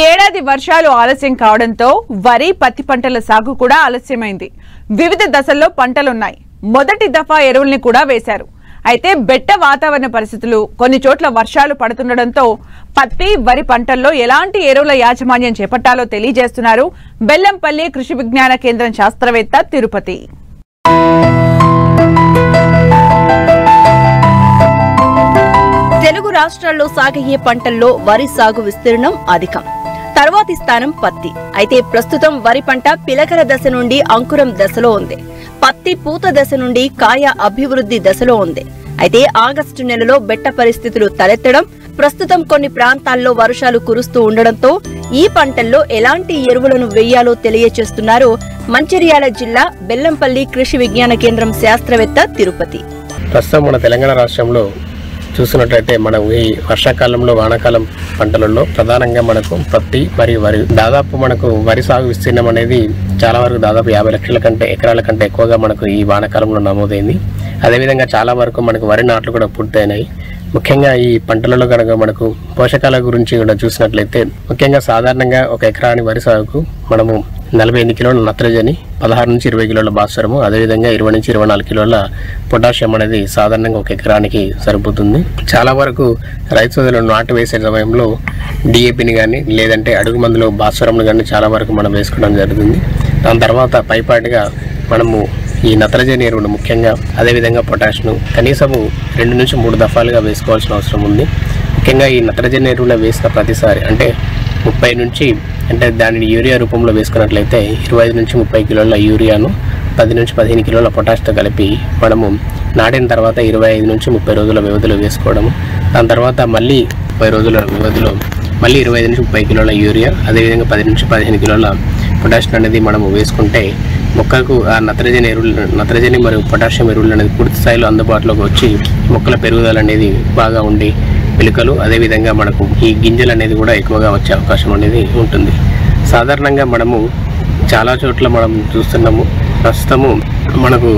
ఏడాది వర్షాలు ఆలస్యం కావడంతో వరి పత్తి పంటల సాగు కూడా ఆలస్యమైంది. వివిధ దశల్లో పంటలున్నాయి. మొదటి దఫా ఎరువుల్ని కూడా వేశారు. అయితే బెట్ట వాతావరణ పరిస్థితులు, కొన్ని చోట్ల వర్షాలు పడుతుండడంతో పత్తి వరి పంటల్లో ఎలాంటి ఎరువుల యాజమాన్యం చేపట్టాలో తెలియజేస్తున్నారు బెల్లంపల్లి కృషి విజ్ఞాన కేంద్రం శాస్త్రవేత్త తిరుపతి. తెలుగు రాష్ట్రాల్లో సాగయ్యే పంటల్లో వరి సాగు విస్తీర్ణం అధికం. తర్వాతి స్థానం పత్తి. అయితే ప్రస్తుతం వరి పంట పిలకల దశ నుండి అంకురం దశలో ఉంది. పత్తి పూత దశ నుండి కాయ అభివృద్ధి దశలో ఉంది. అయితే ఆగస్టు నెలలో బెట్ట పరిస్థితులు తలెత్తడం, ప్రస్తుతం కొన్ని ప్రాంతాల్లో వర్షాలు కురుస్తూ ఉండడంతో ఈ పంటల్లో ఎలాంటి ఎరువులను వేయాలో తెలియచేస్తున్నారు మంచిర్యాల జిల్లా బెల్లంపల్లి కృషి విజ్ఞాన కేంద్రం శాస్త్రవేత్త తిరుపతి. ప్రస్తుతం మన తెలంగాణ రాష్ట్రంలో చూసినట్లయితే మనం ఈ వర్షాకాలంలో వానాకాలం పంటలలో ప్రధానంగా మనకు పత్తి మరియు వరి, దాదాపు మనకు వరి సాగు విస్తీర్ణం అనేది చాలా వరకు దాదాపు 50 లక్షల కంటే ఎకరాల కంటే ఎక్కువగా మనకు ఈ వానాకాలంలో నమోదైంది. అదేవిధంగా చాలా వరకు మనకు వరి నాట్లు కూడా పూర్తయినాయి. ముఖ్యంగా ఈ పంటలలో కనుక మనకు పోషకాల గురించి కూడా చూసినట్లయితే ముఖ్యంగా సాధారణంగా ఒక ఎకరాని వరి సాగుకు మనము 48 కిలోల నత్రజని, 16 నుంచి 20 కిలోల భాస్వరము, అదేవిధంగా 20 నుంచి 24 కిలోల పొటాషియం అనేది సాధారణంగా ఒక ఎకరానికి సరిపోతుంది. చాలా వరకు రైతు సోదరులు నాటు వేసే సమయంలో డిఏపిని కానీ లేదంటే అడుగు మందులు భాస్వరంను కానీ చాలా వరకు మనం వేసుకోవడం జరుగుతుంది. దాని తర్వాత పైపాటుగా మనము ఈ నత్రజని ఎరువును ముఖ్యంగా అదేవిధంగా పొటాషియం కనీసము 2 నుంచి 3 దఫాలుగా వేసుకోవాల్సిన అవసరం ఉంది. ముఖ్యంగా ఈ నత్రజని ఎరువులు వేసిన ప్రతిసారి అంటే 30 నుంచి అంటే దానిని యూరియా రూపంలో వేసుకున్నట్లయితే 25 నుంచి 30 కిలోల యూరియాను 10 నుంచి 15 కిలోల పొటాష్తో కలిపి మనము నాటిన తర్వాత 25 నుంచి 30 రోజుల వ్యవధిలో వేసుకోవడము. దాని తర్వాత మళ్ళీ 30 రోజుల వ్యవధిలో మళ్ళీ 25 నుంచి 30 కిలోల యూరియా, అదేవిధంగా 10 నుంచి 15 కిలోల పొటాషియం అనేది మనము వేసుకుంటే మొక్కలకు ఆ నత్రజని మరియు పొటాషియం ఎరువులు అనేది పూర్తి స్థాయిలో అందుబాటులోకి వచ్చి మొక్కల పెరుగుదల అనేది బాగా ఉండి పిలుకలు అదేవిధంగా మనకు ఈ గింజలు అనేది కూడా ఎక్కువగా వచ్చే అవకాశం అనేది ఉంటుంది. సాధారణంగా మనము చాలా చోట్ల మనం చూస్తున్నాము ప్రస్తుతము మనకు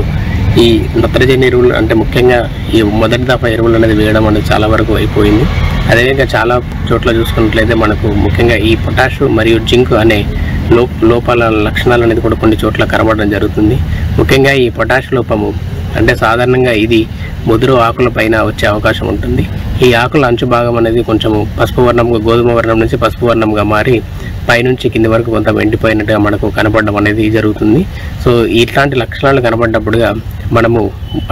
ఈ నత్రజని ఎరువులు అంటే ముఖ్యంగా ఈ మొదటి దఫా ఎరువులు అనేది వేయడం అనేది చాలా వరకు అయిపోయింది. అదేవిధంగా చాలా చోట్ల చూసుకున్నట్లయితే మనకు ముఖ్యంగా ఈ పొటాష్ మరియు జింక్ అనే లోపాల లక్షణాలు అనేది కూడా కొన్ని చోట్ల కనబడడం జరుగుతుంది. ముఖ్యంగా ఈ పొటాష్ లోపము అంటే సాధారణంగా ఇది ముదురు ఆకుల పైన వచ్చే అవకాశం ఉంటుంది. ఈ ఆకుల అంచు భాగం అనేది కొంచెము పసుపు వర్ణంగా, గోధుమ వర్ణం నుంచి పసుపు వర్ణంగా మారి పైనుంచి కింది వరకు కొంత వెండిపోయినట్టుగా మనకు కనపడడం అనేది జరుగుతుంది. సో ఇట్లాంటి లక్షణాలు కనబడ్డప్పుడుగా మనము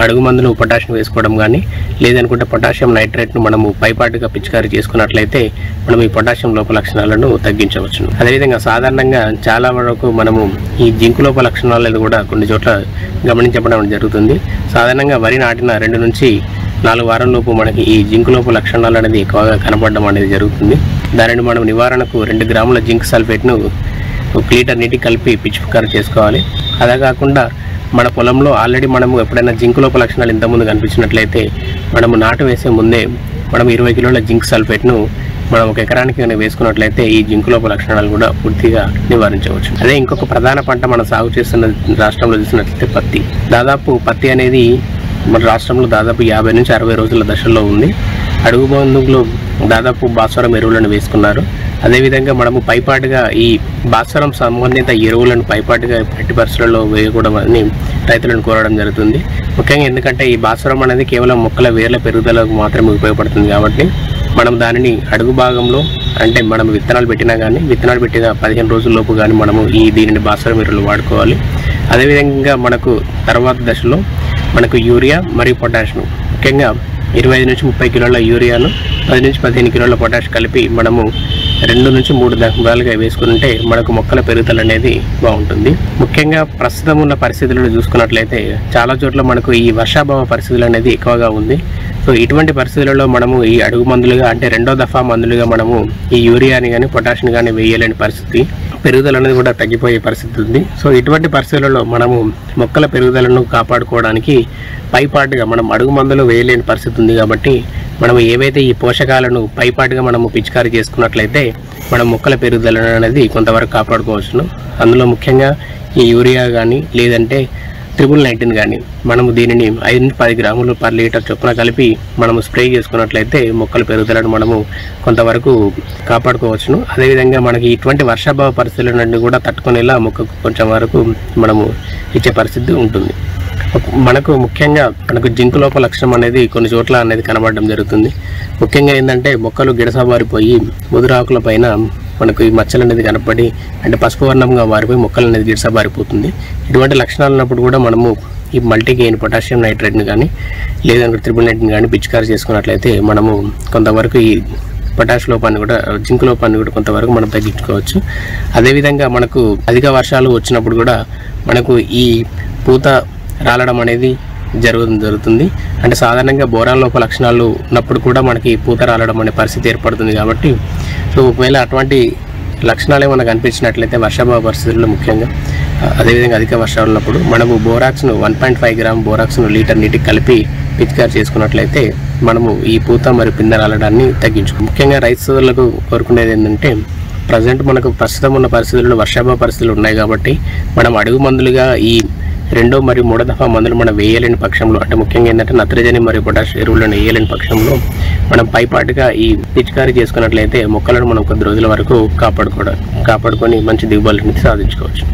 అడుగు మందులు పొటాషియం వేసుకోవడం కానీ లేదనుకుంటే పొటాషియం నైట్రేట్ను మనము పైపాటుగా పిచికారీ చేసుకున్నట్లయితే మనం ఈ పొటాషియం లోప లక్షణాలను తగ్గించవచ్చు. అదేవిధంగా సాధారణంగా చాలా వరకు మనము ఈ జింకు లోప లక్షణాలు అనేది కూడా కొన్ని చోట్ల గమనించబడడం జరుగుతుంది. సాధారణంగా వరి నాటిన 2 నుంచి 4 వారాల లోపు మనకి ఈ జింకు లోప లక్షణాలు అనేది ఎక్కువగా కనపడడం అనేది జరుగుతుంది. దానిని మనం నివారణకు 2 గ్రాముల జింక్ సల్ఫేట్ను 1 లీటర్ నీటి కలిపి పిచికారీ చేసుకోవాలి. అదే కాకుండా మన పొలంలో ఆల్రెడీ మనము ఎప్పుడైనా జింకు లోప లక్షణాలు ఇంతకుముందు కనిపించినట్లయితే మనము నాటు వేసే ముందే మనం 20 కిలోల జింక్ సల్ఫేట్ను మనం 1 ఎకరానికి కనుక వేసుకున్నట్లయితే ఈ జింకు లోప లక్షణాలు కూడా పూర్తిగా నివారించవచ్చు. అదే ఇంకొక ప్రధాన పంట మనం సాగు చేస్తున్న రాష్ట్రంలో చూసినట్లయితే పత్తి. దాదాపు పత్తి అనేది మన రాష్ట్రంలో దాదాపు 50 నుంచి 60 రోజుల దశల్లో ఉంది. అడుగు బంధువులు దాదాపు భాస్వరం ఎరువులను వేసుకున్నారు. అదేవిధంగా మనము పైపాటుగా ఈ భాస్వరం సంబంధిత ఎరువులను పైపాటుగా ఎట్టి పరిస్థితుల్లో వేయకూడదని రైతులను కోరడం జరుగుతుంది. ముఖ్యంగా ఎందుకంటే ఈ భాస్వరం అనేది కేవలం మొక్కల వేర్ల పెరుగుదలకు మాత్రమే ఉపయోగపడుతుంది కాబట్టి మనం దానిని అడుగు భాగంలో అంటే మనం విత్తనాలు పెట్టినా కానీ విత్తనాలు పెట్టిన 15 రోజుల్లోపు కానీ మనము దీనిని భాస్వరం ఎరువులు వాడుకోవాలి. అదేవిధంగా మనకు తర్వాత దశలో మనకు యూరియా మరియు పొటాషియం ముఖ్యంగా 25 నుంచి 30 కిలోల యూరియాను 10 నుంచి 15 కిలోల పొటాష్ కలిపి మనము 2 నుంచి 3 దఫాలుగా వేసుకుంటే మనకు మొక్కల పెరుగుదల అనేది బాగుంటుంది. ముఖ్యంగా ప్రస్తుతం ఉన్న పరిస్థితులను చూసుకున్నట్లయితే చాలా చోట్ల మనకు ఈ వర్షాభావ పరిస్థితులు అనేది ఎక్కువగా ఉంది. సో ఇటువంటి పరిస్థితులలో మనము ఈ అడుగు మందులుగా అంటే 2వ దఫా మందులుగా మనము ఈ యూరియాని కానీ పొటాషియం కానీ వేయలేని పరిస్థితి, పెరుగుదల అనేది కూడా తగ్గిపోయే పరిస్థితి ఉంది. సో ఇటువంటి పరిస్థితులలో మనము మొక్కల పెరుగుదలను కాపాడుకోవడానికి పైపాటుగా మనం అడుగు మందులు వేయలేని పరిస్థితి ఉంది కాబట్టి మనం ఏవైతే ఈ పోషకాలను పైపాటుగా మనము పిచికారీ చేసుకున్నట్లయితే మనం మొక్కల పెరుగుదల అనేది కొంతవరకు కాపాడుకోవచ్చును. అందులో ముఖ్యంగా ఈ యూరియా కానీ లేదంటే 19 కానీ మనము దీనిని 5-10 గ్రాములు పర్ లీటర్ చొప్పున కలిపి మనము స్ప్రే చేసుకున్నట్లయితే మొక్కల పెరుగుదలను మనము కొంతవరకు కాపాడుకోవచ్చును. అదేవిధంగా మనకి ఇటువంటి వర్షాభావ పరిస్థితుల నుండి కూడా తట్టుకునేలా మొక్కకు కొంచెం వరకు మనము ఇచ్చే పరిస్థితి ఉంటుంది. మనకు ముఖ్యంగా జింకు లోప లక్షణం అనేది కొన్ని చోట్ల అనేది కనబడడం జరుగుతుంది. ముఖ్యంగా ఏంటంటే మొక్కలు గిడసబారిపోయి ముదురాకుల పైన మనకు ఈ మచ్చలు అనేది కనపడి అంటే పసుపు వర్ణంగా మారిపోయి మొక్కలు అనేది గిడసబారిపోతుంది. ఇటువంటి లక్షణాలు ఉన్నప్పుడు కూడా మనము ఈ మల్టీగెయిన్ పొటాషియం నైట్రేట్ని కానీ లేదంటే 9 కానీ పిచికారీ చేసుకున్నట్లయితే మనము కొంతవరకు ఈ పొటాష్ లోపాన్ని కూడా జింకు లోపాన్ని కూడా కొంతవరకు మనం తగ్గించుకోవచ్చు. అదేవిధంగా మనకు అధిక వర్షాలు వచ్చినప్పుడు కూడా మనకు ఈ పూత రాలడం అనేది జరుగుతుంది. అంటే సాధారణంగా బోరాన్ లోప లక్షణాలు ఉన్నప్పుడు కూడా మనకి పూత రాలడం అనే పరిస్థితి ఏర్పడుతుంది. కాబట్టి సో ఒకవేళ అటువంటి లక్షణాలే మనకు అనిపించినట్లయితే వర్షాభావ పరిస్థితుల్లో ముఖ్యంగా అదేవిధంగా అధిక వర్షాలు ఉన్నప్పుడు మనము బోరాక్స్ను 1.5 గ్రామ్ బోరాక్స్ను లీటర్ నీటికి కలిపి పిచికారీ చేసుకున్నట్లయితే మనము ఈ పూత మరియు పిందె రాలడాన్ని తగ్గించుకోవచ్చు. ముఖ్యంగా రైతు సోదరులకు కోరుకునేది ఏంటంటే ప్రజెంట్ మనకు ప్రస్తుతం ఉన్న పరిస్థితుల్లో వర్షాభావ పరిస్థితులు ఉన్నాయి కాబట్టి మనం అడుగు మందులుగా ఈ 2 మరియు 3 దఫా మందులు మనం వేయలేని పక్షంలో అంటే ముఖ్యంగా ఏంటంటే నత్రజని మరియు పొటాష్ ఎరువులను వేయలేని పక్షంలో మనం పైపాటుగా ఈ పిచికారీ చేసుకున్నట్లయితే మొక్కలను మనం కొద్ది రోజుల వరకు కాపాడుకొని మంచి దిగుబడులను సాధించుకోవచ్చు.